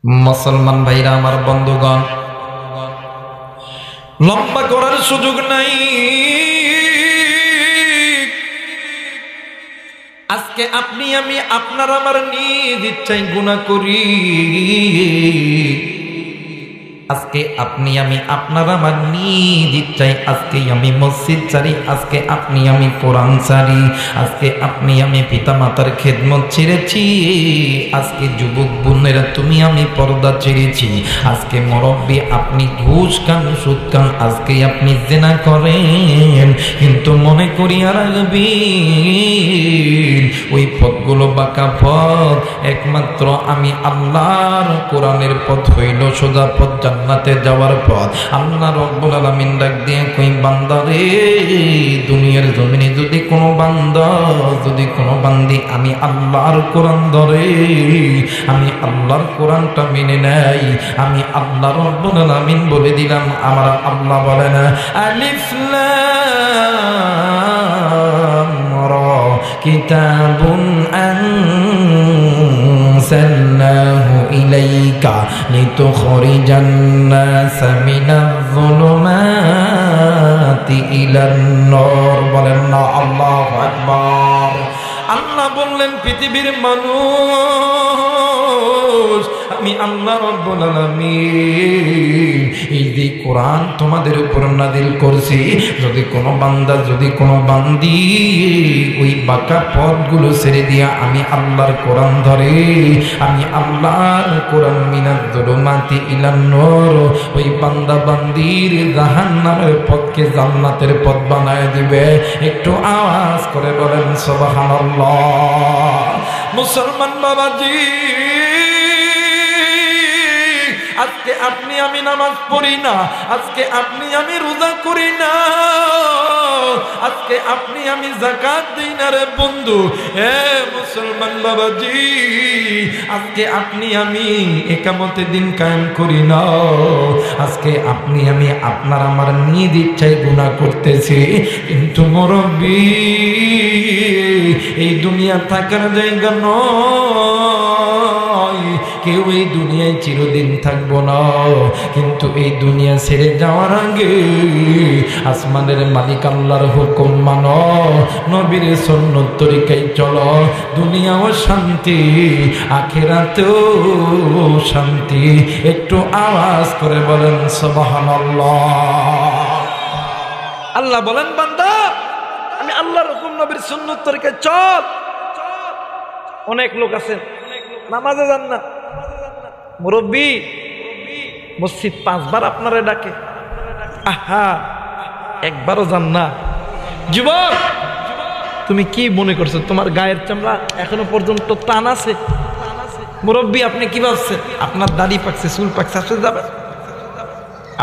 মুসলমান ভাইরা আমার বন্ধুগণ, লম্বা করার সুযোগ নাই। আজকে আপনি আমি আপনার আমার নিজ ইচ্ছায় গুনাহ করি। আজকে আপনি আমি আপনার আমার নিজ ইচ্ছায় আজকে আমি মসজিদ ছাড়ি, আজকে আপনি আমি কোরআন ছাড়ি, আজকে আপনি আমি পিতা মাতার খেদমত ছেড়েছি, আজকে যুবক বোনেরা তুমি আমি পর্দা ছেড়েছি, আজকে মুরব্বী আপনি ঘুষ খান সুদ খান, আজকে আপনি জিনা করেন। কিন্তু মনে করি আর রাখবেন ওই পথগুলো বাঁকা পথ, একমাত্র আমি আল্লাহর কোরআনের পথ হইল সোজা পথ, জান্নাতে যাওয়ার পথ। আল্লাহ রাব্বুল আলামিন ডাক দিয়ে কই বান্দা রে, দুনিয়ার জমিনে যদি কোনো বান্দা যদি কোনো বান্দি আমি আল্লাহর কোরআন ধরে, আমি আল্লাহর কোরআনটা মেনে নেই, আমি আল্লাহ রাব্বুল আলামিন বলে দিলাম, আমার আল্লাহ বলেন আলিফ লাম রা কিতাবুন আনজালনাহু ইলাইকা লিতুখরিজান নাসা মিনাজ-যুলুমাতি ইলান-নূর। বলেন না আল্লাহু আকবার। আল্লাহ বললেন পৃথিবীর মানুষ, আমি আল্লাহ রাব্বুল আলামিন এই যে কোরআন তোমাদের উপর নাযিল করছি, যদি কোনো বান্দা যদি কোনো বান্দি ওই বাঁকা পথগুলো ছেড়ে দিয়া আমি আল্লাহর কোরআন ধরে, আমি আল্লাহর কোরআন মিনাজ-যুলুমাতি ইলান-নূর, ওই বান্দা বান্দির জাহান্নামের পথকে জান্নাতের পথ বানায় দিবে। একটু আওয়াজ করে বলেন সুবহানাল্লাহ। মুসলমান বাবাজি, আজকে আপনি আমি নামাজ পড়ি না, আজকে আপনি আমি রোজা করি না, আজকে আপনি আমি যাকাত দিই না রে বন্ধু। হে মুসলমান বাবাজি, আজকে আপনি আমি একামতে দিন কায়েম করি না, আজকে আপনি আমি আপনার আমার নিজ ইচ্ছায় গুনাহ করতেছি। কিন্তু মুরব্বী, এই দুনিয়া থাকার জায়গা নয়, কেউ এই দুনিয়ায় চিরদিন থাকবো না। কিন্তু এই দুনিয়া ছেড়ে যাওয়ার আগে আসমানের মালিক আল্লাহর হুকুম মানো, নবীর সুন্নত তরিকায় চলো, দুনিয়াও শান্তি আখিরাতেও শান্তি। একটু আওয়াজ করে বলেন সুবহানাল্লাহ। আল্লাহ বলেন বান্দা আমি আল্লাহর হুকুম নবীর সুন্নত তরিকায় চল। অনেক লোক আছেন নামাজে যান না, মুরব্বী মসজিদ 5 বার আপনারে ডাকে, আহা একবারও যান না। যুবক তুমি কি মনে করছো তোমার গায়ের চামড়া এখনো পর্যন্ত টান আছে? মুরব্বী আপনি কি ভাবছেন আপনার দাড়ি পাকছে চুল পাকছে আসলে যাবে?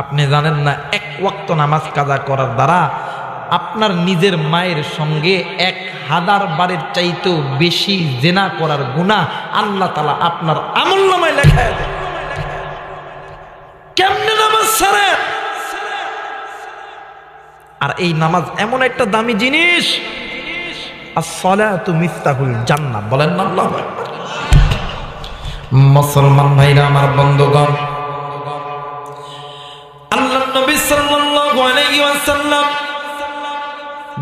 আপনি জানেন না এক ওয়াক্ত নামাজ কাজা করার দ্বারা আপনার নিজের মায়ের সঙ্গে 1000 বারের চাইতেও বেশি জিনা করার গুনাহ আল্লাহ তাআলা আপনার আমলনামায় লেখায় দেয়। কেমনে নামাজ ছাড়ে? আর এই নামাজ এমন একটা দামি জিনিস, আস-সালাতু মিফতাহুল জান্নাহ। বলেন না আল্লাহু আকবার। মুসলমান ভাইরা আমার বন্ধুগণ, আল্লাহর নবী সাল্লাল্লাহু আলাইহি ওয়াসাল্লাম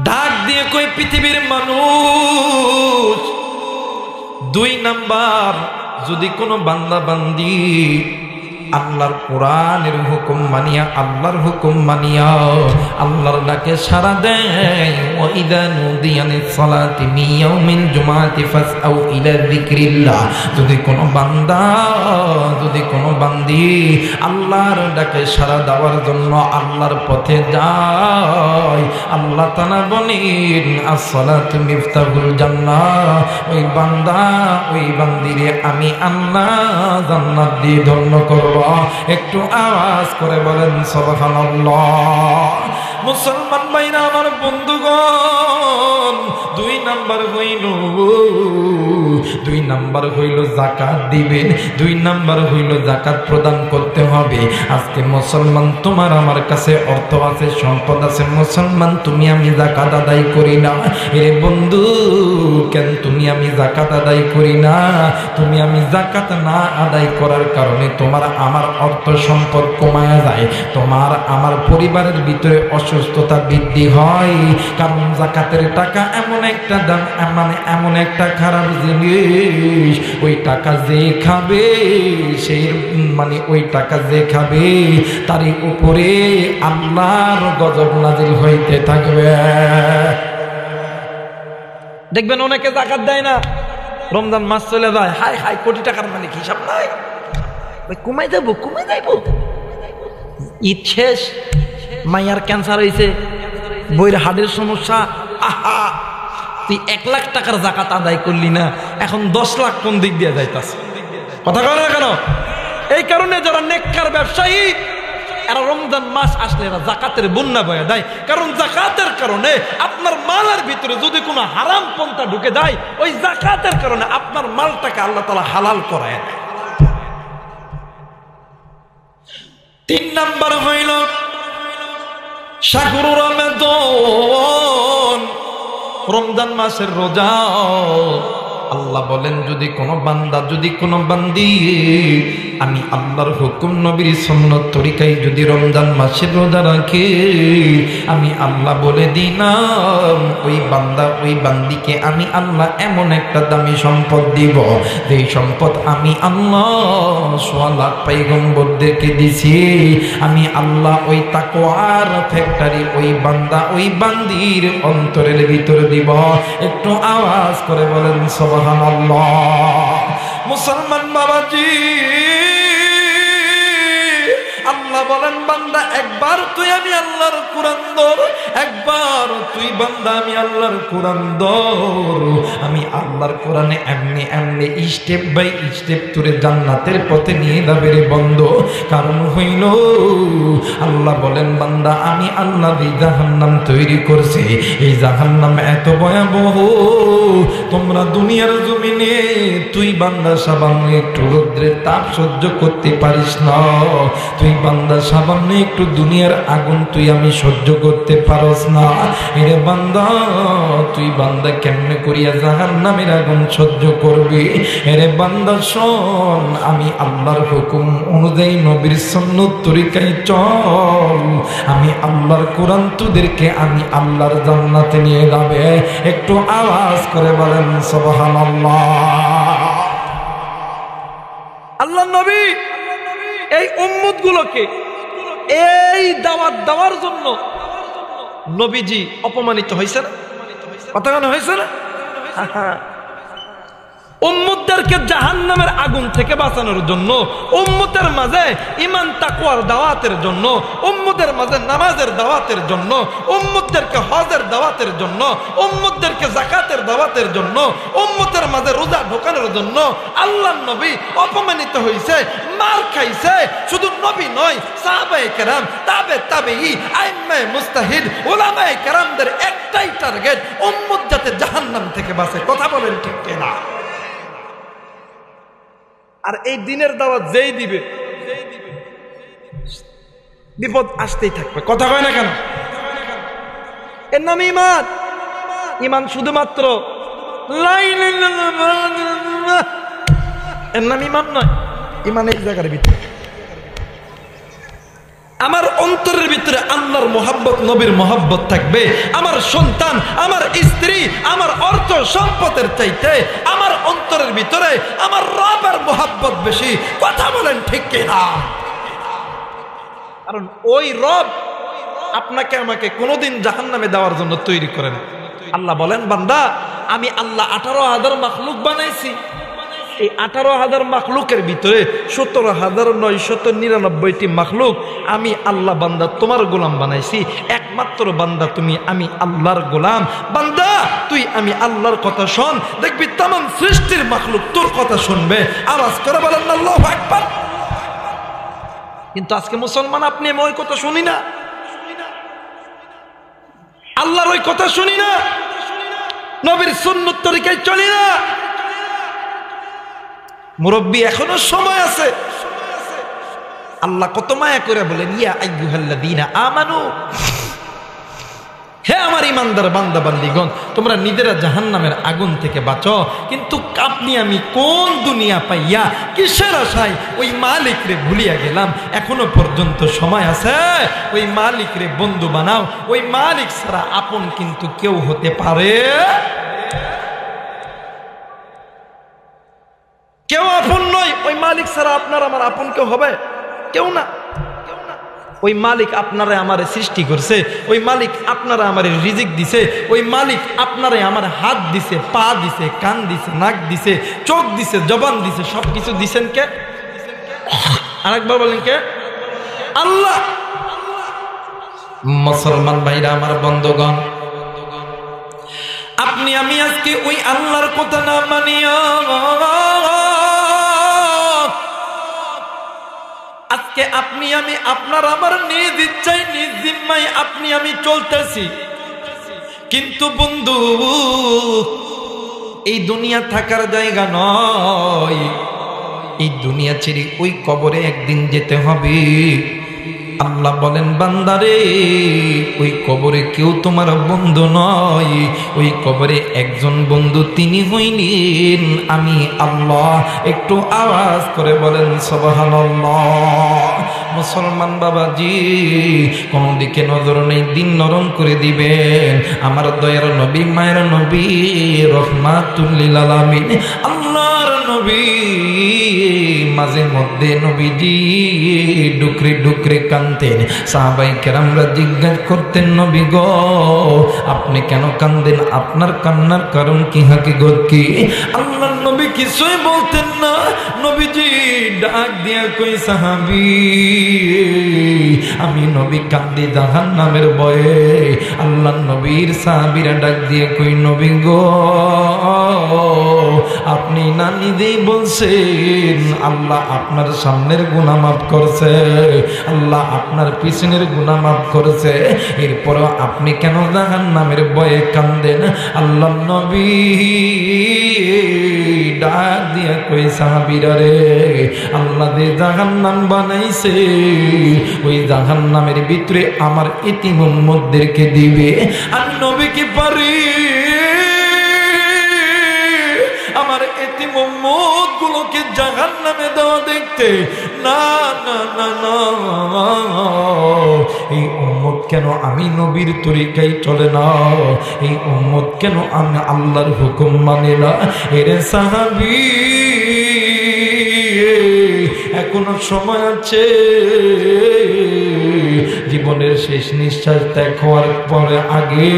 ডাক দিয়ে কই পৃথিবীর মানুষ, 2 নাম্বার যদি কোনো বান্দা বান্দি আল্লাহর কোরআনের হুকুম মানিয়া আল্লাহর হুকুম মানিয়া আল্লাহর ডাকে সাড়া দেয়, ওয়া ইযা নুদিয়া লিস-সালাতি মিন ইয়াউমিল জুমআতি ফাসআউ ইলা যিকরিল্লাহ, যদি কোনো বান্দা যদি কোনো বান্দি আল্লাহর ডাকে সাড়া দেওয়ার জন্য আল্লাহর পথে যায়, আল্লাহ তাআলা বলেন আস-সালাতু মিফতাহুল জান্নাহ, ওই বান্দা ওই বান্দিরে আমি আল্লাহ জান্নাত দিয়ে ধন্য করব। একটু আওয়াজ করে বলেন সুবহানাল্লাহ। মুসলমান ভাইরা আমার বন্ধুগণ, দুই নাম্বার হইল যাকাত দিবেন, 2 নাম্বার হইল যাকাত প্রদান করতে হবে। আজকে মুসলমান তোমার আমার কাছে অর্থ আছে, সম্পদ আছে, মুসলমান তুমি আমি যাকাত আদায় করি না। এ বন্ধু, কেন তুমি আমি যাকাত আদায় করি না? তুমি আমি যাকাত না আদায় করার কারণে তোমার আমার অর্থ সম্পদ কমায়া যায়, তোমার আমার পরিবারের ভিতরে অসুস্থতা বৃদ্ধি হয়। কারণ যাকাতের টাকা এমন একটা দাম, এমন একটা খারাপ জিনিস, ওই টাকা যে খাবে সেই ওই টাকা যে খাবে তারই উপরে আল্লাহর গজব নাজিল হইতে থাকবে। দেখবেন অনেকে যাকাত দেয় না, রমজান মাস চলে যায়, হাই হাই কোটি টাকার মালিক, হিসাব নাই, কমাই দেবো। ঈদ শেষ, মাইয়ার ক্যান্সার হয়েছে, বইয়ের হাড়ের সমস্যা, আহা তুই 1 লাখ টাকার যাকাত আদায় করলি না, এখন 10 লাখ কোন দিক দিয়ে যাইতাছে? কথা কয় না কেন? এই কারণে যারা নেককার ব্যবসায়ী, এরা রমজান মাস আসলে এরা যাকাতের বন্যা বয়ে দেয়। কারণ যাকাতের কারণে আপনার মালের ভিতরে যদি কোনো হারাম পন্থা ঢুকে যায়, ওই যাকাতের কারণে আপনার মালটাকে আল্লাহ তাআলা হালাল করায় দেয়। 3 নাম্বার হইল শাহরু রমাদান, রমজান মাসের রোজা। আল্লাহ বলেন, যদি কোনো বান্দা, যদি কোনো বান্দি আমি আল্লাহর হুকুম নবীর সুন্নত তরিকায় যদি রমজান মাসের রোজা রাখে, আমি আল্লাহ বলে দিলাম ওই বান্দা, ওই বান্দিকে আমি আল্লাহ এমন একটা দামি সম্পদ দিব, যেই সম্পদ আমি আল্লাহ 1.25 লাখ পয়গম্বরদেরকে দিছি। আমি আল্লাহ ওই তাকওয়ার ফ্যাক্টরি ওই বান্দা, ওই বান্দির অন্তরের ভিতরে দিব। একটু আওয়াজ করে বলেন সুবহানাল্লাহ। মুসলমান বাবাজি, আল্লাহ বলেন, বান্দা একবার তুই আমি আল্লাহর কোরআন ধর, একবার তুই বান্দা আমি আল্লাহর কোরআন ধর, আমি আল্লাহর কোরআনে এমনি এমনি স্টেপ বাই স্টেপ তুরে জান্নাতের পথে নিয়ে যাবে রে বন্ধু। কারণ হইল আল্লাহ বলেন, বান্দা আমি আল্লাহ এই জাহান্নাম তৈরি করছি, এই জাহান্নাম এত ভয়াবহ, তোমরা দুনিয়ার জমিনে তুই বান্দা সামান্য একটু রৌদ্রের তাপ সহ্য করতে পারিস না, তুই বান্দা সামান্য একটু দুনিয়ার আগুন তুই আমি সহ্য করতে পারস না। এরে বান্দা, তুই বান্দা কেমনে করিয়া জাহান্নামের আগুন সহ্য করবি? এরে বান্দা শোন, আমি আল্লাহর হুকুম অনুযায়ী নবীর সুন্নত তরিকায় চল, আমি আল্লাহর কোরআন তোদেরকে আমি আল্লাহর জান্নাতে নিয়ে যাবে। একটু আওয়াজ করে বলেন সুবহানাল্লাহ। আল্লাহর নবী এই উম্মত গুলোকে এই দাওয়াত দেওয়ার জন্য নবীজি অপমানিত হয়েছে না? কথা কেন হয়েছে না? উম্মতদেরকে জাহান্নামের আগুন থেকে বাঁচানোর জন্য, উম্মতের মাঝে ঈমান তাকওয়ার দাওয়াতের জন্য, উম্মতের মাঝে নামাজের দাওয়াতের জন্য, উম্মতদেরকে হজের দাওয়াতের জন্য, উম্মতদেরকে যাকাতের দাওয়াতের জন্য, উম্মতের মাঝে রোজা ঢোকানোর জন্য আল্লাহর নবী অপমানিত হয়েছে, মার খাইছে। শুধু নবী নয়, সাহাবায়ে কেরাম, তাবেঈ, আইম্মায়ে মুজতাহিদ, উলামায়ে কেরামদের একটাই টার্গেট, উম্মত যাতে জাহান্নাম থেকে বাঁচে। কথা বলেন ঠিক কিনা? আর এই দিনের দাওয়াত যেই দিবে বিপদ আসতেই থাকবে। কথা কয় না কেন? এর নাম ঈমান। ঈমান শুধুমাত্র এর নাম ঈমান নয়। ঈমান এই জায়গার ভিতরে আমার অন্তরের ভিতরে আল্লাহর মোহাব্বত, নবীর মোহাব্বত থাকবে। আমার সন্তান, আমার স্ত্রী, আমার অর্থ সম্পদের চাইতে আমার অন্তরের ভিতরে আমার রবের মোহাব্বত বেশি। কথা বলেন ঠিক কিনা? কারণ ওই রব আপনাকে আমাকে কোনোদিন জাহান্নামে দেওয়ার জন্য তৈরি করেন। আল্লাহ বলেন, বান্দা আমি আল্লাহ 18,000 মাখলুক বানাইছি, এই 18,000 মাখলুকের ভিতরে 17,999টি মাখলুক আমি আল্লাহ বান্দা তোমার গোলাম বানাইছি। একমাত্র বান্দা তুমি আমি আল্লাহর গোলাম। বান্দা তুই আমি আল্লাহর কথা শোন, দেখবি তামাম সৃষ্টির মাখলুক তোর কথা শুনবে। আওয়াজ করে বলেন আল্লাহু আকবার। কিন্তু আজকে মুসলমান আপনি আমি ওই কথা শুনি না, আল্লাহর ওই কথা শুনি না। নবীর সুন্নত তরিকায় চলি না। মুরব্বী এখনো সময় আছে। আল্লাহ কত মায়া করে বলেন, ইয়া আইয়ুহাল্লাযীনা আমানু, হে আমার ইমানদার বান্দা বান্দিগণ, তোমরা নিজেরা জাহান্নামের আগুন থেকে বাঁচো। কিন্তু আপনি আমি কোন দুনিয়া পাইয়া কিসের আশায় ওই মালিক রে ভুলিয়া গেলাম। এখনো পর্যন্ত সময় আছে, ওই মালিক রে বন্ধু বানাও। ওই মালিক ছাড়া আপন কিন্তু কেউ হতে পারে, কেউ আপন নয়। ওই মালিক ছাড়া আপনার আমার আপন কেউ হবে? কেউ না। ওই মালিক আপনারা আমারে সৃষ্টি করছে, ওই মালিক আপনারা আমারে রিজিক দিছে, ওই মালিক আপনারে আমার হাত দিছে, পা দিছে, কান দিছে, নাক দিছে, চোখ দিছে, জবান দিছে, সবকিছু দিছেন কে? আরেকবার বলেন কে? আল্লাহ। মুসলমান ভাইরা আমার, বন্ধুগণ, আপনি আমি আজকে ওই আল্লাহর কথা না মানিয়া আজকে আপনি আমি আপনার আমার নিজ ইচ্ছায় নিজ জিম্মায় আপনি আমি চলতেছি। কিন্তু বন্ধু, এই দুনিয়া থাকার জায়গা নয়। এই দুনিয়া ছেড়ে ওই কবরে একদিন যেতে হবে। আল্লাহ বলেন, বান্দারে, ওই কবরে কেউ তোমার বন্ধু নয়। ওই কবরে একজন বন্ধু, তিনি হইলেন আমি আল্লাহ। একটু আওয়াজ করে বলেন সুবহানাল্লাহ। মুসলমান বাবাজি, কোন দিকে নজর নেই, দিন নরম করে দিবেন। আমার দয়ার নবী, মায়ের নবী, রহমাতুল লিল আলামিন, আল্লাহর নবী, মাঝে মধ্যে নবীজি ডুকরে ডুকরে কাঁদতেন। সাহাবায়ে কেরামরা জিজ্ঞাসা করতেন, নবী গো, আপনি কেন কাঁদেন? আপনার কান্নার কারণ কি, হাকিকত কি? আল্লাহর নবী কিছুই বলতেন না। নবীজি ডাক দিয়া কই, সাহাবী, আমি নবী কাঁদি জাহান্নামের ভয়ে। আল্লাহর নবীর সাহাবীরা ডাক দিয়ে কই, নবী গো, আপনি না নিজেই বলছেন আল্লাহ আপনার সামনের গুনাহ মাফ করছে, আল্লাহ আপনার পিছনের গুনাহ মাফ করেছে, এরপরও আপনি কেন জাহান্নামের ভয়ে কাঁদেন? আল্লাহর নবী ডাক দিয়া কই, সাহাবীরা রে, আল্লাহ যে জাহান্নাম বানাইছে, ওই জাহান্নামের ভিতরে আমার ইতিম উম্মতদেরকে দিবে। আমি নবী কি পারি আমার ইতিম উম্মত গুলোকে জাহান্নামে দেওয়া দেখতে? না না না না, এই উম্মত কেন আমি নবীর তরিকায় চলে না? এই উম্মত কেন আমি আল্লাহর হুকুম মানে না? এরে সাহাবী, এখনো সময় আছে। জীবনের শেষ নিঃশ্বাস ত্যাগ হওয়ার পরে আগে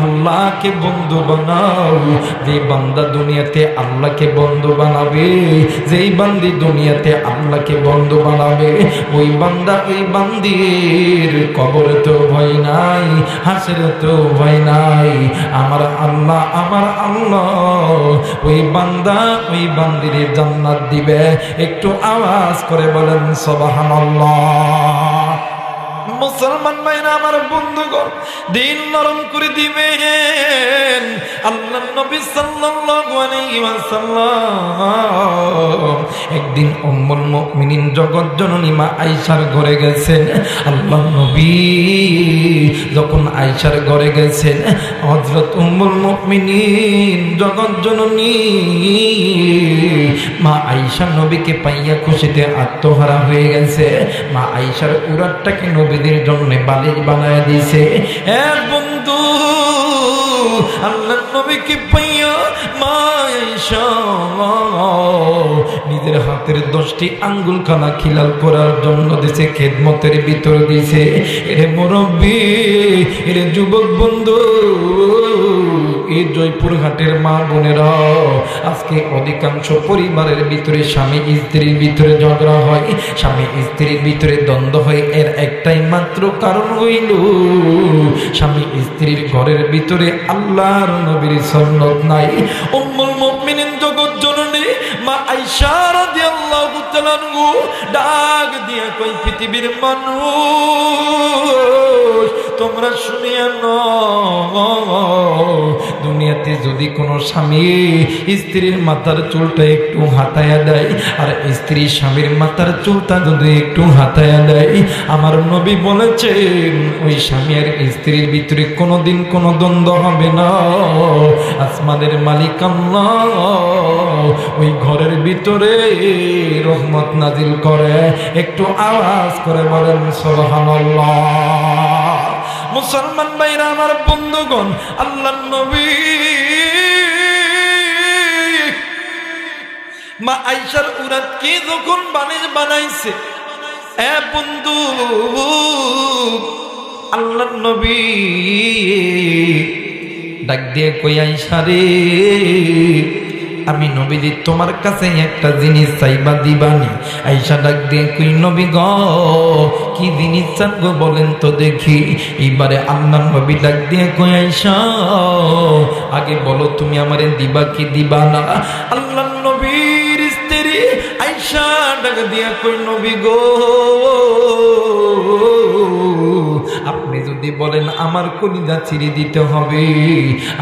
আল্লাহকে বন্ধু বানাও। যে বান্দা দুনিয়াতে আল্লাহকে বন্ধু বানাবে, যেই বান্দি দুনিয়াতে আল্লাহকে বন্ধু বানাবে, ওই বান্দা ওই বান্দির কবরে তো ভয় নাই, হাসরে তো ভয় নাই। আমার আল্লাহ, আমার আল্লাহ ওই বান্দা ওই বান্দির জান্নাত দিবে। একটু আওয়াজ করে বলেন সুবহানাল্লাহ। মুসলমান ভাইরা আমার, বন্ধুগণ, দিন নরম করে দিবেন। আল্লাহর নবী সাল্লাল্লাহু আলাইহি ওয়াসাল্লাম একদিন উম্মুল মুমিনিন জগৎ জননী মা আয়েশার ঘরে গেছেন। আল্লাহর নবী যখন আয়েশার ঘরে গেছেন, হযরত উম্মুল মুমিনিন জগৎ জননী মা আয়েশা নবীকে পাইয়া খুশিতে আত্মহারা হয়ে গেছে। মা আয়েশার উরাতটাকে নবীদের জন্য বালিশ বানায় দিয়েছে। এক বন্ধু, আল্লাহর নবীকে পাইয়া মা আয়েশা নিজের হাতের 10টি আঙ্গুল খানা খিলাল করার জন্য দিছে, খেদমতের ভিতর দিছে। এরে মুরব্বী, এরে যুবক বন্ধু, এই জয়পুরহাটের মা বোনেরা, আজকে অধিকাংশ পরিবারের ভিতরে স্বামী স্ত্রীর ভিতরে ঝগড়া হয়, স্বামী স্ত্রীর ভিতরে দ্বন্দ্ব হয়। এর একটাই মাত্র কারণ হইল স্বামী স্ত্রীর ঘরের ভিতরে আল্লাহর নবীর সুন্নাত নাই। উম্মুল মুমিনিন জগৎ জননী মা আয়েশা রাদিয়াল্লাহু তাআলা ডাক দিয়া কই, পৃথিবীর মানুষ, তোমরা শুনিয়া নাও, দুনিয়াতে যদি কোনো স্বামী স্ত্রীর মাথার চুলটা একটু হাতায়া দেয় আর স্ত্রী স্বামীর মাথার চুলটা যদি একটু হাতায়া দেয়, আমার নবী বলেছেন ওই স্বামী আর স্ত্রীর ভিতরে কোনোদিন কোনো দ্বন্দ্ব হবে না। আসমানের মালিক আল্লাহ ওই ঘরের ভিতরে রহমত নাজিল করে। একটু আওয়াজ করে বলেন সুবহানাল্লাহ। মুসলমান ভাইরা আমার, বন্ধুগণ, আল্লাহর নবী মা আয়েশার উরাতকে যখন বানিশ বানাইছে, এ বন্ধু, আল্লাহর নবী ডাক দিয়ে কই, আয়েশা রে, আমি নবীজি তোমার কাছে একটা জিনিস চাইবা, দিবানি? আয়েশা ডাক দিয়ে কই, নবী গো, কি জিনিস চান গো, বলেন তো দেখি। এইবারে আল্লাহর নবী ডাক দিয়ে কই, আয়েশা আগে বলো তুমি আমারে দিবা কি দিবা না? আল্লাহর নবীর স্ত্রী আয়েশা ডাক দিয়ে কই, নবী গো, আপনি যদি বলেন আমার কলিজা চিরে দিতে হবে,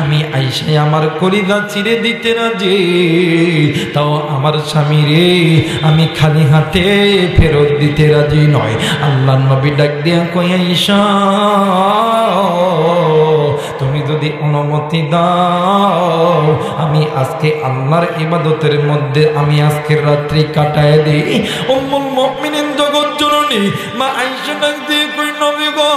আমি আয়েশা আমার কলিজা চিরে দিতে রাজি, তাও আমার স্বামী রে আমি খালি হাতে ফেরত দিতে রাজি নয়। আল্লাহর নবী ডাক দিয়া কই, আয়েশা তুমি যদি অনুমতি দাও, আমি আজকে আল্লাহর ইবাদতের মধ্যে আমি আজকের রাত্রি কাটায় দিই। উম্মুল মুমিনিন জগৎ জননী মা আয়েশা ডাক দিয়ে কই, নবী গো,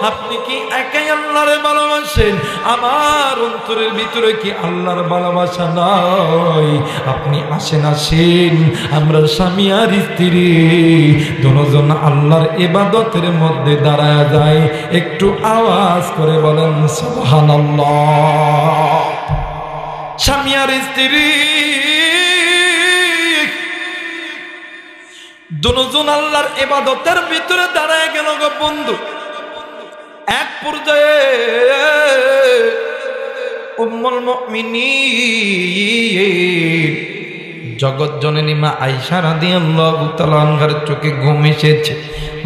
আপনি কি একাই আল্লাহরে ভালোবাসেন? আমার অন্তরের ভিতরে কি আল্লাহর ভালোবাসা নাই? আপনি আসেন, আসেন, আমরা স্বামী আর স্ত্রী দুজন আল্লাহর ইবাদতের মধ্যে দাঁড়ায় যায়। একটু আওয়াজ করে বলেন সুবহানাল্লাহ। স্বামী আর স্ত্রী দুজন আল্লাহর ইবাদতের ভিতরে দাঁড়ায় গেল গো বন্ধু। এক পর্যায়ে উম্মুল মুমিনিন জগৎ জননী মা আয়েশা রাদিয়াল্লাহু তাআলা আনহার চোখে ঘুম এসেছে।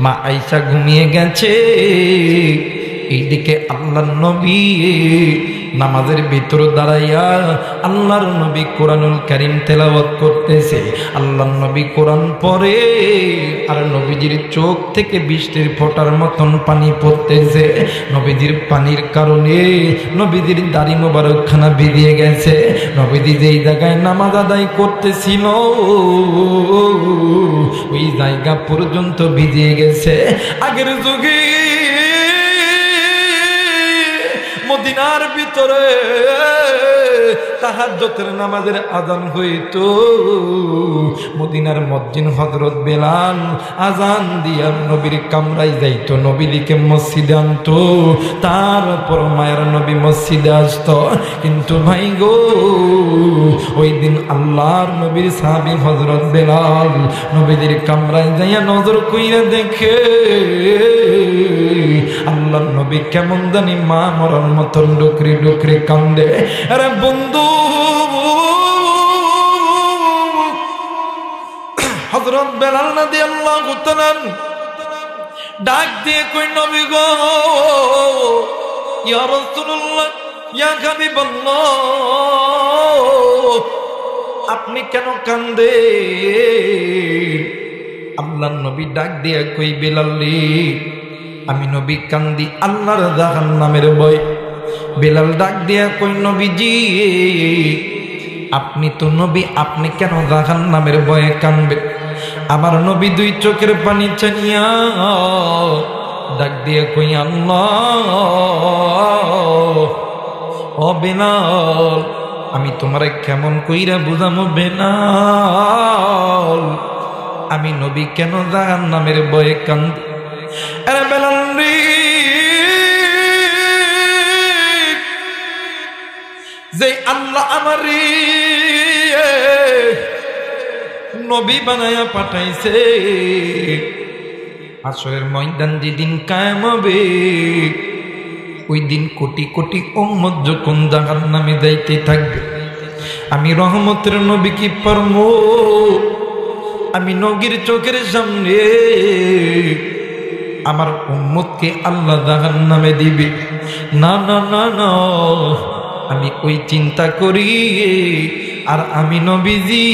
মা আয়েশা ঘুমিয়ে গেছে, এইদিকে আল্লাহর নবী নামাজের ভিতর দাঁড়াইয়া আল্লাহর নবী কোরআনুল কারীম তেলাওয়াত করতেছে। আল্লাহর নবী কোরআন পড়ে আর নবীজির চোখ থেকে বৃষ্টির ফোঁটার মতন পানি পড়তেছে। নবীজির পানির কারণে নবীজির দাড়ি মোবারকখানা ভিজিয়ে গেছে। নবীজি যেই জায়গায় নামাজ আদায় করতেছিল ওই জায়গা পর্যন্ত ভিজিয়ে গেছে। আগের যুগে মদিনার ভিতরে তাহাজ্জুদের নামাজের আযান হইতো, মদিনার মুয়াজ্জিন হযরত বেলাল আযান দিয়া নবীর কামরায় যাইতো, নবীকে মসজিদে আনতো, তারপর মায়ের নবী মসজিদে আসতো। কিন্তু ভাই গো, ওই দিন আল্লাহর নবীর সাহাবী হযরত বেলাল নবীর কামরায় যাইয়া নজর কইরা দেখে আল্লাহর নবী কেমন জানি মা মরার মতন ডুকরি ডুকরি কান্দে। আরে বন্ধু, হযরত বেলাল রাদিয়াল্লাহু তাআলা ডাক দিয়ে কই, নবী গো, ইয়া রাসূলুল্লাহ, ইয়া হাবিবাল্লাহ, আপনি কেন কান্দেন? আল্লাহর নবী ডাক দিয়ে কই, বেলাল রে, আমি নবী কান্দি আল্লাহর জাহান্নামের ভয়। বেলাল ডাক দিয়া কই, নবীজি, আপনি তো নবী, আপনি কেন জাহান্নামের ভয়ে কাঁদবেন? আমার নবী দুই চোখের পানি ছাড়িয়া ডাক দিয়া কই, আল্লাহ, ও বেলাল, আমি তোমারে কেমন কইরা বুঝামো বেলাল, আমি নবী কেন জাহান্নামের ভয়ে কাঁদি? আরে বেলাল রে, যে আল্লাহ আমার নবী বানায়া পাঠাইছে, আসরের ময়দান যেদিন কায়েম হবে ওই দিন কোটি কোটি উম্মত যখন জাহান্নামে যাইতে থাকবে, আমি রহমতের নবী কি পারবো? আমি নবীর চোখের সামনে আমার উম্মতকে আল্লাহ জাহান্নামে দিবে। না না না না, আমি ওই চিন্তা করি আর আমি নবীজি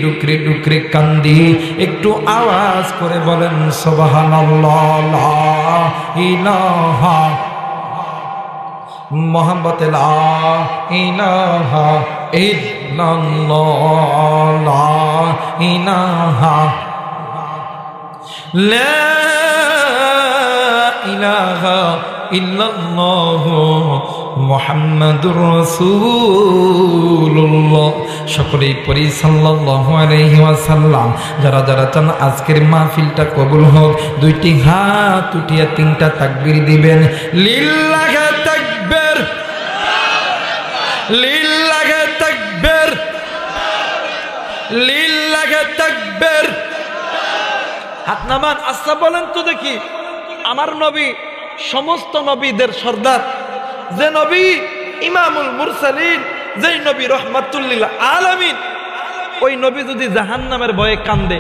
ডুকরে ডুকরে কান্দি। একটু আওয়াজ করে বলেন সুবহানাল্লাহ, লা ইলাহা মুহাম্মদ লা ইলাহা ইল্লাল্লাহ, লা ইলাহা লা ইলাহা ইল্লাল্লাহ মুহাম্মাদুর রাসূলুল্লাহ। সকলেই পড়ি সাল্লাল্লাহু আলাইহি ওয়াসাল্লাম। যারা যারা চান আজকের মাহফিলটা কবুল হোক, দুইটি হাত উঠিয়ে তিনটা তাকবীর দিবেন। লিল্লাহি তাকবীর, লিল্লাহি তাকবীর, লিল্লাহি তাকবীর। হাত নামান, আচ্ছা বলেন তো দেখি, আমার নবী সমস্ত নবীদের সর্দার, যে নবী ইমামুল মুরসালিন, যেই নবী রহমাতুল লিল আলামিন, ওই নবী যদি জাহান্নামের ভয়ে কান্দে,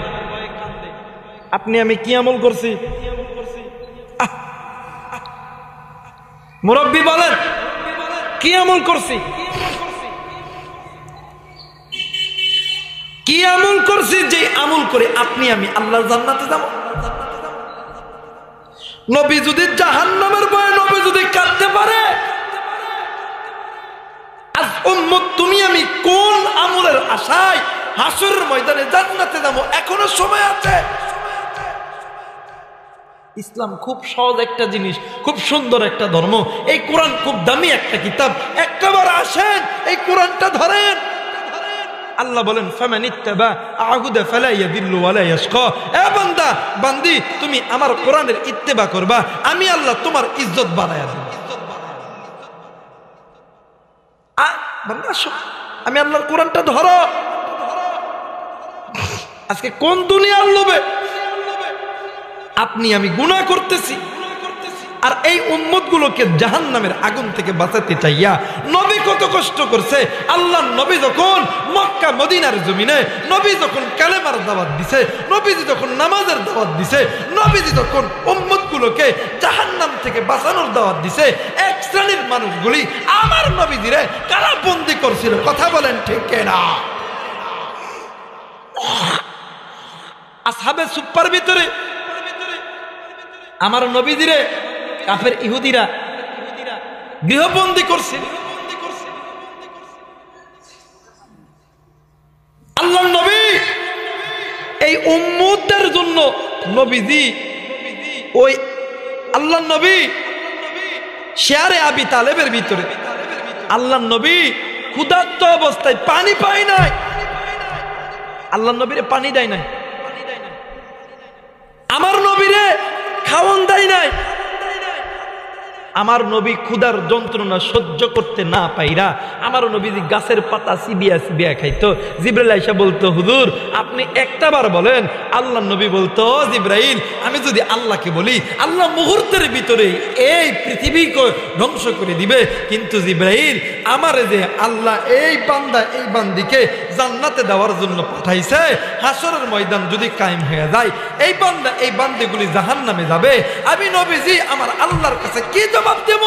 আপনি আমি কি আমল করছি? মুরব্বী বলেন, কি আমল করছি? কি আমল করছি যে আমল করে আপনি আমি আল্লাহর জান্নাতে যাব? নবী যদি জাহান্নামের ভয়ে নবী যদি কাঁদতে পারে, আজ উম্মত তুমি আমি কোন আমলের আশায় হাসরের ময়দানে জান্নাতে যাব? এখনো সময় আছে। ইসলাম খুব সহজ একটা জিনিস, খুব সুন্দর একটা ধর্ম। এই কোরআন খুব দামি একটা কিতাব। একবার আসেন, এই কোরআনটা ধরেন। আল্লাহ বলেন ফামানিত্তাবা আহুদা ফালা ইয়াদিল্লু ওয়ালা ইয়াশকা। এ বান্দা বান্দি, তুমি আমার কোরআনের ইত্তেবা করবা, আমি আল্লাহ তোমার ইজ্জত বাড়ায়া দেব। বান্দা আসো, আমি আল্লাহর কোরআনটা ধরো। আজকে কোন দুনিয়ার লোভে আপনি আমি গুনাহ করতেছি, আর এই উম্মতগুলোকে জাহান্নামের আগুন থেকে বাঁচাতে চাইয়া নবী কত কষ্ট করছে। আল্লাহ নবী যখন মক্কা মদিনার জমিনে, নবী যখন কালেমার দাওয়াত দিছে, নবীজি যখন নামাজের দাওয়াত দিছে, নবীজি যখন উম্মতগুলোকে জাহান্নাম থেকে বাঁচানোর দাওয়াত দিছে, এক শ্রেণীর মানুষগুলি আমার নবীজিরে কারাবন্দী করছিল। কথা বলেন ঠিক কিনা? আসহাবে সুফার ভিতরে আমার নবীজিরে কাফের ইহুদিরা গৃহবন্দী করছে। আল্লাহর নবী এই উম্মতের জন্য নবীজি, ওই আল্লাহর নবী শেয়ারে আবি তালেবের ভিতরে আল্লাহর নবী ক্ষুধার্ত অবস্থায় পানি পায় নাই। আল্লাহর নবীরে পানি দেয় নাই, আমার নবীরে খাওয়ান দেয় নাই। আমার নবী ক্ষুধার যন্ত্রণা সহ্য করতে না পাইরা আমার নবী গাছের পাতা চিবিয়া চিবিয়া খাইতো। জিবরাইল আইসা বলতো, হুজুর আপনি একটাবার বলেন। আল্লাহ নবী বলতো, জিবরাইল আমি যদি আল্লাহকে বলি, আল্লাহ মুহূর্তের ভিতরে এই পৃথিবীকে ধ্বংস করে দিবে। কিন্তু জিবরাইল আমার যে আল্লাহ এই বান্দা এই বান্দিকে জান্নাতে দেওয়ার জন্য পাঠাইছে, হাসরের ময়দান যদি কায়েম হয়ে যায়, এই বান্দা এই বান্দিগুলি জাহান্নামে যাবে, আমি নবীজি আমার আল্লাহর কাছে কি জবাব দেব?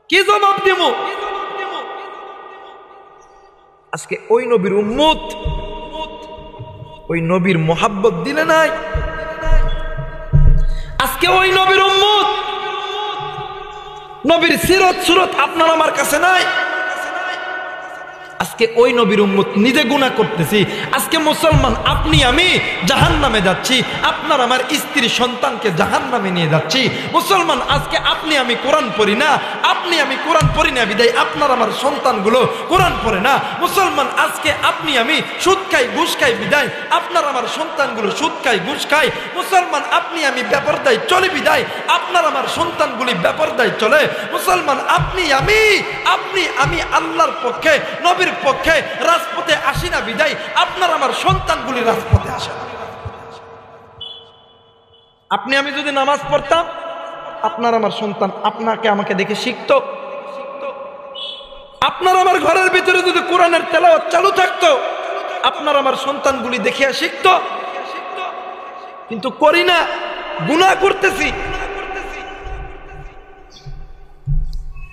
কি জবাব দেব? আজকে ওই নবীর উম্মত ওই নবীর মোহাব্বত দিলে নাই। আজকে ওই নবীর উম্মত নবীর সিরত সুরত আপনার আমার কাছে নাই। আজকে ওই নবীর উম্মত নিজে গুনাহ করতেছি। আজকে মুসলমান আপনি আমি জাহান্নামে যাচ্ছি, আপনার আমার স্ত্রী সন্তানকে জাহান্নামে নিয়ে যাচ্ছি। মুসলমান আজকে আপনি আমি কোরআন পড়ি না, আপনি আমি কোরআন পড়ি না বিদায় আপনার আমার সন্তানগুলো কোরআন পড়ে না। মুসলমান আজকে আপনি আমি সুদ খাই ঘুষ খাই বিদায় আপনার আমার সন্তানগুলো সুদ খাই ঘুষ খায়। মুসলমান আপনি আমি বেপরদায় চলে বিদায় আপনার আমার সন্তানগুলি বেপরদায় চলে। মুসলমান আপনি আমি আল্লাহর পক্ষে নবীর পক্ষে রাজপথে আসি না বিদায় আপনার আমার সন্তানগুলি রাজপথে আসে না। আপনি আমি যদি নামাজ পড়তাম, আপনার আমার সন্তান আপনাকে আমাকে দেখে শিখতো। আপনার আমার ঘরের ভিতরে যদি কোরআনের তেলাওয়াত চালু থাকতো, আপনার আমার সন্তানগুলি দেখিয়া শিখতো। কিন্তু করি না, গুনাহ করতেছি।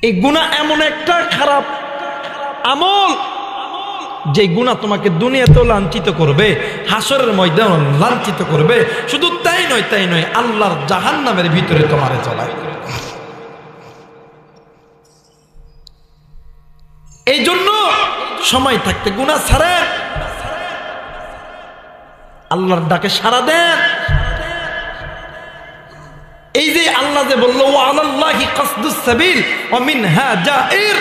এই গুনাহ এমন একটা খারাপ আমল, যে গুনাহ তোমাকে দুনিয়াতেও লাঞ্ছিত করবে, হাসরের ময়দানে লাঞ্ছিত করবে। শুধু তাই নয়, আল্লাহর জাহান্নামের ভিতরে তোমারে চলায়। এই জন্য সময় থাকতে গুনাহ ছাড়েন, আল্লাহর ডাকে সাড়া দেন। এই যে আল্লাহ যে বললো ওয়া আলাল্লাহি কাসদুস সাবিল ওয়া মিনহা জাইর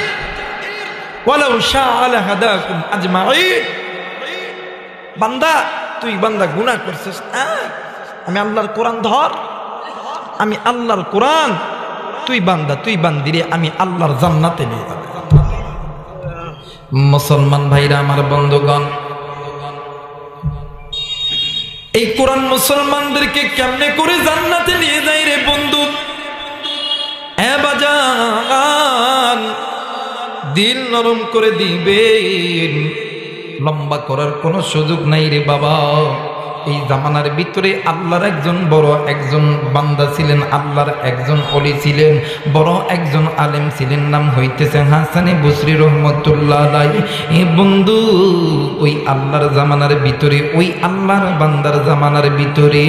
ওয়ালাউ শাআ লাহাদাকুম আজমাইন। বান্দা, তুই বান্দা গুনাহ করছিস, আমি আল্লাহর কোরআন ধর, আমি আল্লাহর কোরআন, তুই বান্দা তুই বান্দিরে আমি আল্লাহর জান্নাতে নিয়ে যাব। মুসলমান ভাইরা আমার, বন্ধুগণ, এই কোরআন মুসলমানদেরকে কেমনে করে জান্নাতে নিয়ে যায় রে বন্ধু? এ বাজান, দিল নরম করে দিবেন, লম্বা করার কোনো সুযোগ নাই রে বাবা। এই জামানার ভিতরে আল্লাহর একজন বড় একজন বান্দা ছিলেন, আল্লাহর একজন ওলি ছিলেন, বড় একজন আলেম ছিলেন, নাম হইতেছে হাসানে বসরি রহমতুল্লাহ আলাইহি। এ বন্ধু, ওই আল্লাহর জামানার ভিতরে, ওই আল্লাহর বান্দার জামানার ভিতরে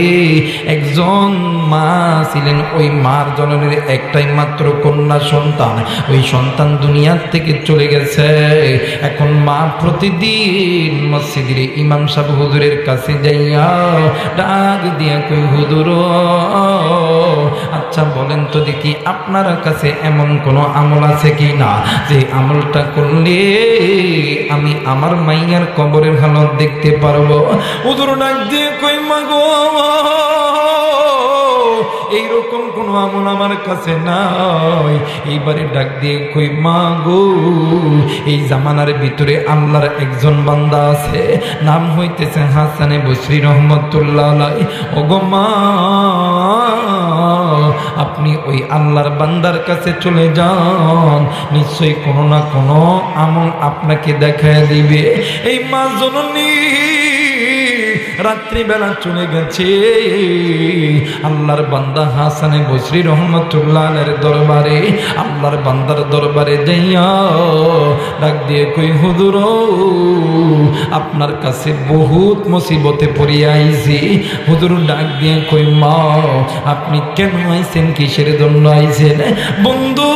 একজন মা ছিলেন। ওই মার জননের একটাই মাত্র কন্যা সন্তান, ওই সন্তান দুনিয়ার থেকে চলে গেছে। এখন মা প্রতিদিন মসজিদের ইমাম সাহেব হুজুরের কাছে যাইয়া ডাক দিয়া কই, হুজুর, আচ্ছা বলেন তো দেখি আপনার কাছে এমন কোন আমল আছে কি না, যে আমলটা করলে আমি আমার মাইয়ার কবরের হালত দেখতে পারবো? হুজুর ডাক দিয়ে কই, মাগো, এইরকম কোন আমল আমার কাছে নাই। এইবারে ডাক দিয়ে কই, মাগো, এই জামানার ভিতরে আল্লাহর একজন বান্দা আছে, নাম হইতেছে হাসানে বসরি রহমতুল্লাহ আলাইহি। ওগো মা, আপনি ওই আল্লাহর বান্দার কাছে চলে যান, নিশ্চয়ই কোনো না কোনো আমল আপনাকে দেখায় দিবে। এই মা জননী রাত্রিবেলা চলে গেছে আল্লাহর বান্দা হাসানে বসরি রহমতুল্লাহ আলাইহির দরবারে। আল্লাহর বান্দার দরবারে যাইয়া ডাক দিয়ে কই, হুজুর, আপনার কাছে বহুত মুসিবতে পড়িয়া আইছি। হুজুর ডাক দিয়ে কই, মা, আপনি কেন আইছেন, কিসের জন্য আইছেন? বন্ধু,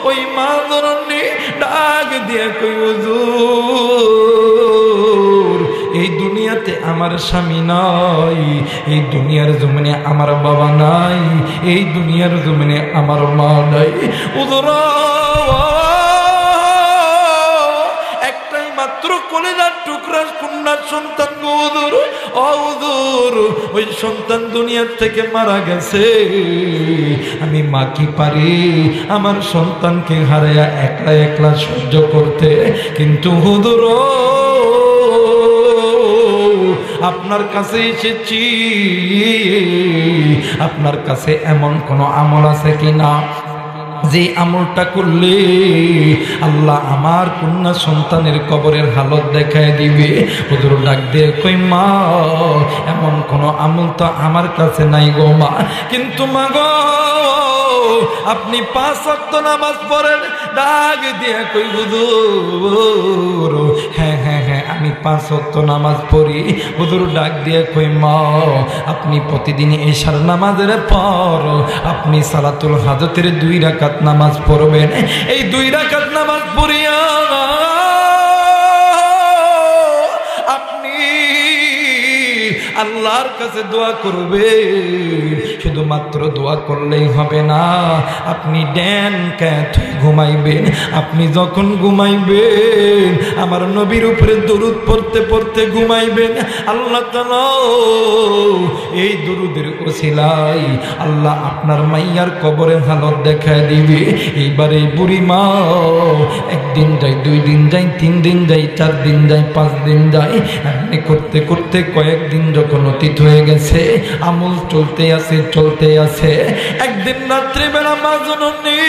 ওই মা জননী ডাক দিয়ে কই, হুজুর, এই দুনিয়াতে আমার স্বামী নাই, এই দুনিয়ার জমিনে আমার বাবা নাই, এই দুনিয়ার জমিনে আমার মা নাই। হুজুর, একটাই মাত্র কলেজার টুকরা কন্যার সন্তান গো হুজুর। ও হুজুর, ওই সন্তান দুনিয়ার থেকে মারা গেছে। আমি মা কি পারি আমার সন্তানকে হারাইয়া একলা একলা সহ্য করতে? কিন্তু হুজুর, আপনার কাছে এসেছি, আপনার কাছে এমন কোন আমল আছে কিনা, যে আমলটা করলে আল্লাহ আমার কন্যা সন্তানের কবরের হালত দেখায় দিবে? হুজুর ডাক দিয়ে কই, মা, এমন কোন আমল তো আমার কাছে নাই গো মা। কিন্তু মা গো, আপনি 5 ওয়াক্ত নামাজ পড়েন? ডাক দিয়ে কই, হুজুর, হ্যাঁ হ্যাঁ হ্যাঁ, আমি 5 ওয়াক্ত নামাজ পড়ি। হুজুর ডাক দিয়ে কই, মা, আপনি প্রতিদিন এশার নামাজের পর আপনি সালাতুল হাজতের 2 রাকাত নামাজ পড়বেন। এই 2 রাকাত নামাজ পড়িয়া আপনি আল্লাহর কাছে দোয়া করবেন। শুধুমাত্র দোয়া করলেই হবে না, আপনি ড্যান ক্যাট ঘুমাইবেন। আপনি যখন ঘুমাইবেন আমার নবীর উপরে দরুদ পড়তে পড়তে ঘুমাইবেন। আল্লাহ তাআলা এই দরুদের ওসিলায় আল্লাহ আপনার মাইয়ার কবরের হালত দেখায় দিবে। এইবারে বুড়ি মা একদিন যায়, 2 দিন যায়, 3 দিন যায়, 4 দিন যায়, 5 দিন যায়, এমনি করতে করতে কয়েকদিন যখন অতীত হয়ে গেছে, আমল চলতে আছে চলতে আছে। একদিন রাত্রিবেলা মা জননী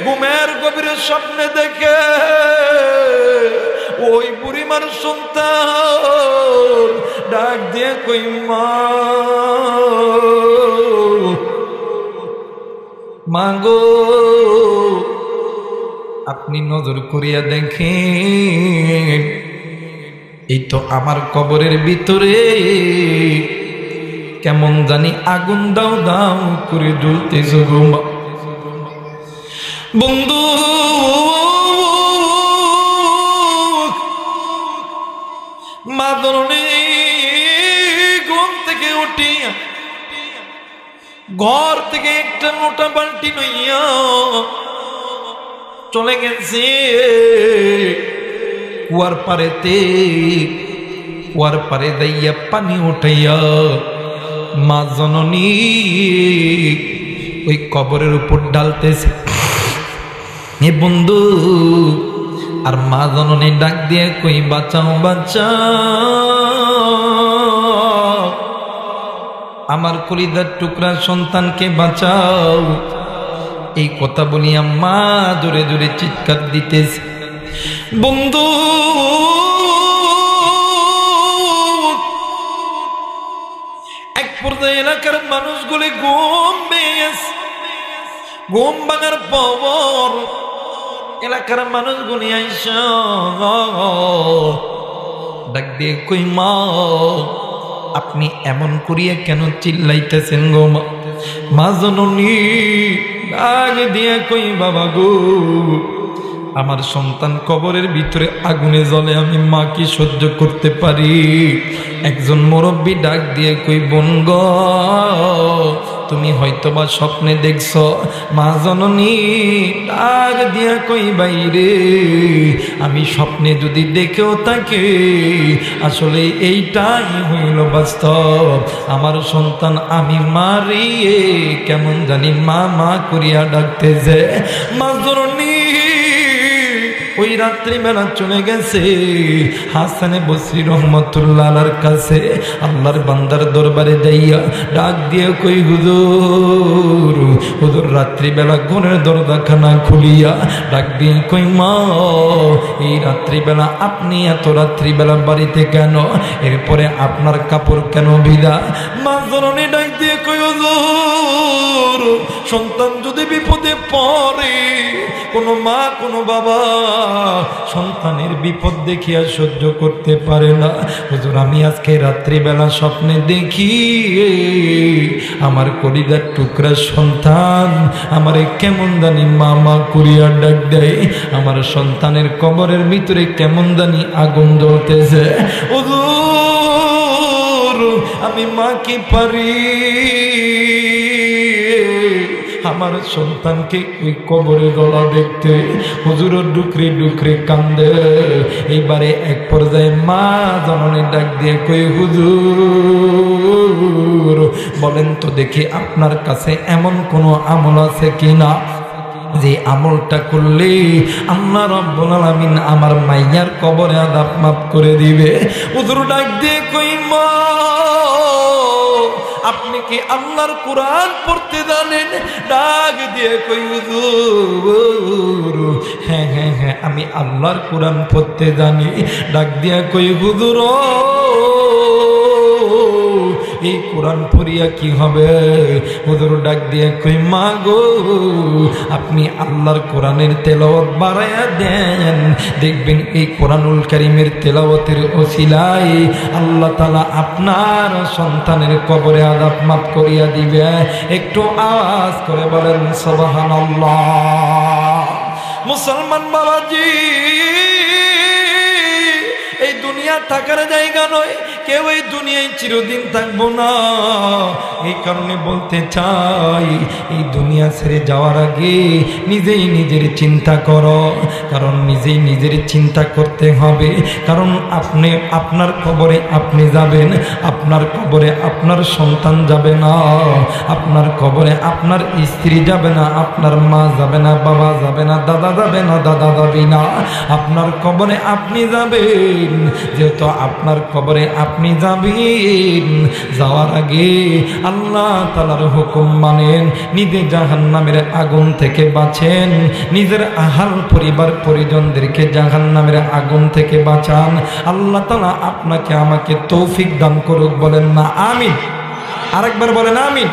ঘুমের গভীরে স্বপ্নে দেখে ওই বুড়িমার সন্তান ডাক দিয়ে কই মা মাগো আপনি নজর করিয়া দেখেন এই তো আমার কবরের ভিতরে কেমন জানি আগুন দাও দাও করে জ্বলতেছে গো বন্ধু মা ধরনে ঘুম থেকে উঠিয়া ঘর থেকে একটা মোটা বালতি নইয়া চলে গেছে কুয়ার পারে দাইয়া পানি উঠাইয়া মা জননী ওই কবরের উপর ঢালতেছে। এ বন্ধু আর মা জননী ডাক দিয়ে কই বাঁচাও বাঁচাও আমার কলিজার টুকরা সন্তানকে বাঁচাও। এই কথা বলিয়া মা জোরে জোরে চিৎকার দিতেছে। বন্ধু এক পর্যায়ে এলাকার মানুষগুলি ঘুম পেয়েছে। ঘুম ভাঙার পর এলাকার মানুষগুলি আইসা ডাক দিয়ে কই মা আপনি এমন করিয়া কেন চিল্লাইতেছেন গো মা জননী ডাক দিয়ে কই বাবা গো আমার সন্তান কবরের ভিতরে আগুনে জ্বলে আমি মা কি সহ্য করতে পারি। একজন মুরব্বী ডাক দিয়ে কই বোন গো তুমি হয়তোবা স্বপ্নে দেখছো। মা জননী ডাক দিয়া কই বাইরে আমি স্বপ্নে যদি দেখেও থাকি আসলে এইটাই হইল বাস্তব। আমার সন্তান আমি মারিয়ে কেমন জানি মা মা করিয়া ডাকতেছে। মা জননী ওই রাত্রি বেলা চলে গেছে হাসানে বসরি রহমতুল্লাহ আলার কাছে। আল্লাহর বান্দার দরবারে যাইয়া ডাক দিয়ে কই হুজুর হুজুর রাত্রি বেলা ঘরের দরজাখানা খুলিয়া ডাক দিয়ে কই মা এই রাত্রি বেলা আপনি এত রাত্রি বেলা বাড়িতে কেন? এরপরে আপনার কাপড় কেন ভিজা? মা জননী ডাক দিয়ে কই হুজুর সন্তান যদি বিপদে পড়ে কোনো মা কোনো বাবা সন্তানের বিপদ দেখিয়া সহ্য করতে পারে না। হুজুর আমি আজকে রাত্রিবেলা স্বপ্নে দেখি আমার কলিজার টুকরা সন্তান আমারে কেমন জানি মা মা করিয়া ডাক দেয়। আমার সন্তানের কবরের ভিতরে কেমন জানি আগুন জ্বলতেছে। হুজুর আমি মা কি পারি আমার সন্তানকে ওই কবরে গলা দেখতে। হুজুর ডুকরে ডুকরে কান্দে। এইবারে এক পর্যায়ে মা জননী ডাক দিয়ে কই হুজুর বলেন তো দেখি আপনার কাছে এমন কোনো আমল আছে কিনা যে আমলটা করলে আল্লাহ রাব্বুল আলামিন আমার মাইয়ার কবরে আযাব মাফ করে দিবে। হুজুর ডাক দিয়ে কই মা আপনি কি আল্লাহর কোরআন পড়তে জানেন? ডাক দিয়ে কই হুজুর হ্যাঁ হ্যাঁ হ্যাঁ আমি আল্লাহর কোরআন পড়তে জানি। ডাক দিয়ে কই হুজুর এই কোরআন পড়িয়া কি হবে? হুজুর ডাক দিয়ে কই মা গো আপনি আল্লাহর কোরআনের তেলাওয়াত বাড়ায়া দেন দেখবেন এই কোরআনুল কারীমের তেলাওয়াতের ওসিলায় আল্লাহ তাআলা আপনার সন্তানের কবরে আযাব মাফ করিয়া দিবে। একটু আওয়াজ করে বলেন সুবহানাল্লাহ। মুসলমান বাবাজি এই দুনিয়া থাকার জায়গা নয়, কেউ এই দুনিয়ায় চিরদিন থাকবো না। এই কারণে বলতে চাই এই দুনিয়া ছেড়ে যাওয়ার আগে নিজেই নিজের চিন্তা করো, কারণ নিজেই নিজের চিন্তা করতে হবে। কারণ আপনি আপনার কবরে আপনি যাবেন, আপনার কবরে আপনার সন্তান যাবে না, আপনার কবরে আপনার স্ত্রী যাবে না, আপনার মা যাবে না, বাবা যাবে না, দাদা যাবে না, দাদা যাবে না, আপনার কবরে আপনি যাবেন। যেহেতু আপনার কবরে আপনি যাবেন, যাওয়ার আগে আল্লাহ তাআলার হুকুম মানেন, নিজে জাহান্নামের আগুন থেকে বাঁচেন, নিজের আহাল পরিবার পরিজন আমাদেরকে জাহান্নামের আগুন থেকে বাঁচান। আল্লাহ তাআলা আপনাকে আমাকে তৌফিক দান করুক, বলেন না আমিন। আরেকবার বলেন আমিন।